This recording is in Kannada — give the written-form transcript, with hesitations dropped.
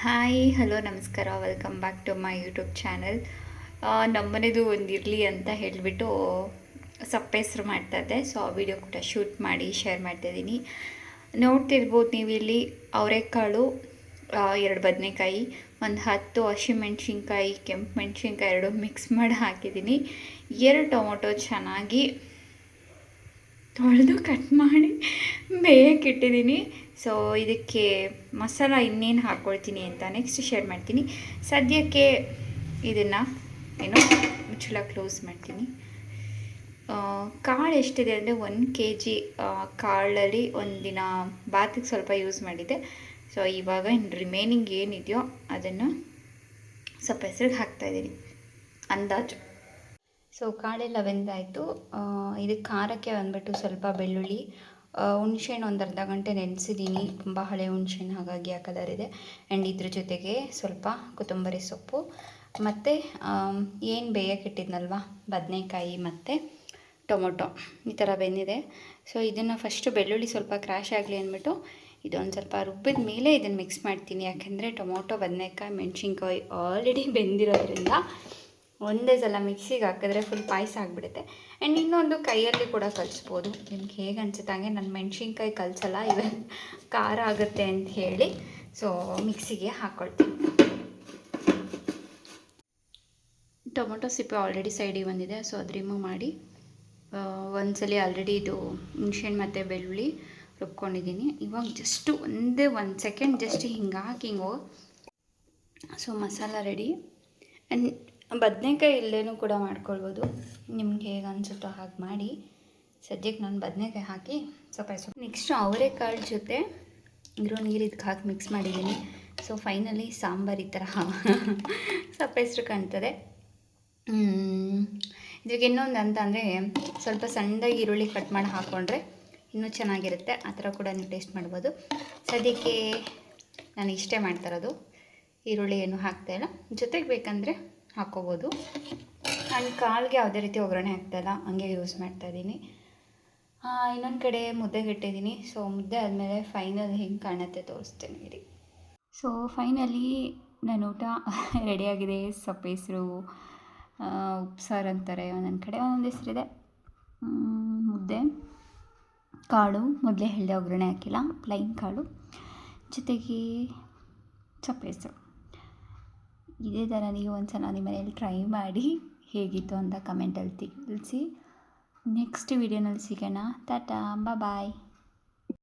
ಹಾಯ್ ಹಲೋ ನಮಸ್ಕಾರ, welcome back to my YouTube channel. ನಮ್ಮನೆದು ಒಂದು ಇರಲಿ ಅಂತ ಹೇಳಿಬಿಟ್ಟು ಸಪ್ಪೆ ಹೆಸರು ಮಾಡ್ತಾಯಿದ್ದೆ. ಸೊ ಆ ವಿಡಿಯೋ ಕೂಡ ಶೂಟ್ ಮಾಡಿ ಶೇರ್ ಮಾಡ್ತಾಯಿದ್ದೀನಿ. ನೋಡ್ತಿರ್ಬೋದು ನೀವು ಇಲ್ಲಿ ಅವರೆಕಾಳು, 2 ಬದನೆಕಾಯಿ, ಒಂದು 10 ಹಸಿಮೆಣ್ಸಿನ್ಕಾಯಿ, ಕೆಂಪು ಮೆಣಸಿನ್ಕಾಯಿ 2 ಮಿಕ್ಸ್ ಮಾಡಿ ಹಾಕಿದ್ದೀನಿ. 2 ಟೊಮೊಟೊ ಚೆನ್ನಾಗಿ ತೊಳೆದು ಕಟ್ ಮಾಡಿ ಬೇಯಕ್ಕೆ ಇಟ್ಟಿದ್ದೀನಿ. ಸೊ ಇದಕ್ಕೆ ಮಸಾಲ ಇನ್ನೇನು ಹಾಕ್ಕೊಳ್ತೀನಿ ಅಂತ ನೆಕ್ಸ್ಟ್ ಶೇರ್ ಮಾಡ್ತೀನಿ. ಸದ್ಯಕ್ಕೆ ಇದನ್ನು ಮುಚ್ಚಳ ಕ್ಲೋಸ್ ಮಾಡ್ತೀನಿ. ಕಾಳು ಎಷ್ಟಿದೆ ಅಂದರೆ 1 kg ಕಾಳಲ್ಲಿ ಒಂದಿನ ಬಾತಿಗೆ ಸ್ವಲ್ಪ ಯೂಸ್ ಮಾಡಿದ್ದೆ. ಸೊ ಇವಾಗ ಇನ್ನು ರಿಮೈನಿಂಗ್ ಏನಿದೆಯೋ ಅದನ್ನು ಸ್ವಲ್ಪ ಹೆಸರಿಗೆ ಹಾಕ್ತಾಯಿದ್ದೀನಿ ಅಂದಾಜು. ಸೊ ಕಾಳೆಲ್ಲ ಬೆಂದಾಯಿತು. ಇದಕ್ಕೆ ಖಾರಕ್ಕೆ ಬಂದ್ಬಿಟ್ಟು ಸ್ವಲ್ಪ ಬೆಳ್ಳುಳ್ಳಿ, ಹುಣ್ಸೆಹಣ್ಣು ಒಂದು ಅರ್ಧ ಗಂಟೆ ನೆನೆಸಿದ್ದೀನಿ. ತುಂಬ ಹಳೆ ಹುಣ್ಸೆಹಣ್ಣು, ಹಾಗಾಗಿ ಆ ಕಲರ್ ಇದೆ. ಆ್ಯಂಡ್ ಇದ್ರ ಜೊತೆಗೆ ಸ್ವಲ್ಪ ಕೊತ್ತಂಬರಿ ಸೊಪ್ಪು ಮತ್ತು ಏನು ಬೇಯಕ್ಕಿಟ್ಟಿದ್ನಲ್ವ ಬದನೆಕಾಯಿ ಮತ್ತು ಟೊಮೊಟೊ ಈ ಥರ ಬೆಂದಿದೆ. ಸೊ ಇದನ್ನು ಫಸ್ಟು ಬೆಳ್ಳುಳ್ಳಿ ಸ್ವಲ್ಪ ಕ್ರ್ಯಾಶ್ ಆಗಲಿ ಅಂದ್ಬಿಟ್ಟು ಇದೊಂದು ಸ್ವಲ್ಪ ರುಬ್ಬಿದ ಮೇಲೆ ಇದನ್ನು ಮಿಕ್ಸ್ ಮಾಡ್ತೀನಿ. ಯಾಕೆಂದರೆ ಟೊಮೊಟೊ, ಬದನೆಕಾಯಿ, ಮೆಣಸಿನ್ಕಾಯಿ ಆಲ್ರೆಡಿ ಬೆಂದಿರೋದ್ರಿಂದ ಒಂದೇ ಸಲ ಮಿಕ್ಸಿಗೆ ಹಾಕಿದ್ರೆ ಫುಲ್ ಪಾಯಸ ಆಗಿಬಿಡುತ್ತೆ. ಆ್ಯಂಡ್ ಇನ್ನೊಂದು ಕೈಯಲ್ಲಿ ಕೂಡ ಕಲಿಸ್ಬೋದು, ನಿಮ್ಗೆ ಹೇಗೆ ಅನ್ಸುತ್ತೆ ಹಾಗೆ. ನಾನು ಮೆಣಸಿನ್ಕಾಯಿ ಕಲಿಸಲ್ಲ, ಇವನ್ ಖಾರ ಆಗುತ್ತೆ ಅಂತ ಹೇಳಿ ಸೊ ಮಿಕ್ಸಿಗೆ ಹಾಕ್ಕೊಳ್ತೀನಿ. ಟೊಮೊಟೊ ಸಿಪ್ಪೆ ಆಲ್ರೆಡಿ ಸೈಡಿಗೆ ಬಂದಿದೆ, ಸೊ ಅದು ರಿಮೂವ್ ಮಾಡಿ ಒಂದ್ಸಲಿ ಆಲ್ರೆಡಿ ಇದು ಹುಣ್ಸೆಹಣ್ಣು ಮತ್ತು ಬೆಳ್ಳುಳ್ಳಿ ರುಬ್ಕೊಂಡಿದ್ದೀನಿ. ಇವಾಗ ಜಸ್ಟು ಒಂದು ಸೆಕೆಂಡ್ ಜಸ್ಟ್ ಹಿಂಗೆ ಹಾಕಿ ಸೊ ಮಸಾಲ ರೆಡಿ. ಆ್ಯಂಡ್ ಬದನೆಕಾಯಿ ಇಲ್ಲೇನೂ ಕೂಡ ಮಾಡ್ಕೊಳ್ಬೋದು, ನಿಮ್ಗೆ ಹೇಗೆ ಅನಿಸುತ್ತೋ ಹಾಗೆ ಮಾಡಿ. ಸದ್ಯಕ್ಕೆ ನಾನು ಬದನೆಕಾಯಿ ಹಾಕಿ ಸ್ವಲ್ಪ ನೆಕ್ಸ್ಟು ಅವರೆಕಾಳು ಜೊತೆ ಇರೋ ನೀರು ಇದಕ್ಕೆ ಹಾಕಿ ಮಿಕ್ಸ್ ಮಾಡಿದ್ದೀನಿ. ಸೊ ಫೈನಲಿ ಸಾಂಬಾರು ಈ ಥರ ಸ್ವಲ್ಪ ಹೆಸರು ಕಾಣ್ತದೆ. ಇದಕ್ಕೆ ಇನ್ನೊಂದು ಅಂತ ಅಂದರೆ ಸ್ವಲ್ಪ ಸಣ್ಣದಾಗಿ ಈರುಳ್ಳಿ ಕಟ್ ಮಾಡಿ ಹಾಕ್ಕೊಂಡ್ರೆ ಇನ್ನೂ ಚೆನ್ನಾಗಿರುತ್ತೆ. ಆ ಥರ ಕೂಡ ನೀವು ಟೇಸ್ಟ್ ಮಾಡ್ಬೋದು. ಸದ್ಯಕ್ಕೆ ನಾನು ಇಷ್ಟೇ ಮಾಡ್ತಾಯಿರೋದು, ಈರುಳ್ಳಿ ಏನು ಹಾಕ್ತಾಯಿಲ್ಲ. ಜೊತೆಗೆ ಬೇಕಂದರೆ ಹಾಕ್ಕೋಬೋದು. ಆ್ಯಂಡ್ ಕಾಳಿಗೆ ಯಾವುದೇ ರೀತಿ ಒಗ್ಗರಣೆ ಹಾಕ್ತಾಯಿಲ್ಲ, ಹಂಗೆ ಯೂಸ್ ಮಾಡ್ತಾಯಿದ್ದೀನಿ. ಇನ್ನೊಂದು ಕಡೆ ಮುದ್ದೆಗೆ ಇಟ್ಟಿದ್ದೀನಿ. ಸೊ ಮುದ್ದೆ ಆದಮೇಲೆ ಫೈನಲ್ ಹಿಂಗೆ ಕಾಣುತ್ತೆ ತೋರಿಸ್ತೇನೆ ಇರಿ. ಸೊ ಫೈನಲಿ ನನ್ನ ಊಟ ರೆಡಿಯಾಗಿದೆ. ಸೊಪ್ಪು ಹೆಸರು, ಉಪ್ಸಾರು ಅಂತಾರೆ, ಒಂದೊಂದು ಕಡೆ ಒಂದೊಂದು ಹೆಸರಿದೆ. ಮುದ್ದೆ, ಕಾಳು ಮೊದಲೇ ಹೇಳಿದೆ ಒಗ್ಗರಣೆ ಹಾಕಿಲ್ಲ, ಪ್ಲೈನ್ ಕಾಳು, ಜೊತೆಗೆ ಸೊಪ್ಪು ಹೆಸರು. ಇದೇ ಥರ ನೀವು ಒಂದು ಸಲ ನಿಮ್ಮ ಮನೇಲಿ ಟ್ರೈ ಮಾಡಿ ಹೇಗಿತ್ತು ಅಂತ ಕಮೆಂಟಲ್ಲಿ ತಿಳಿಸಿ. ನೆಕ್ಸ್ಟ್ ವಿಡಿಯೋನಲ್ಲಿ ಸಿಗೋಣ. ಟಾಟಾ, ಬಾಯ್.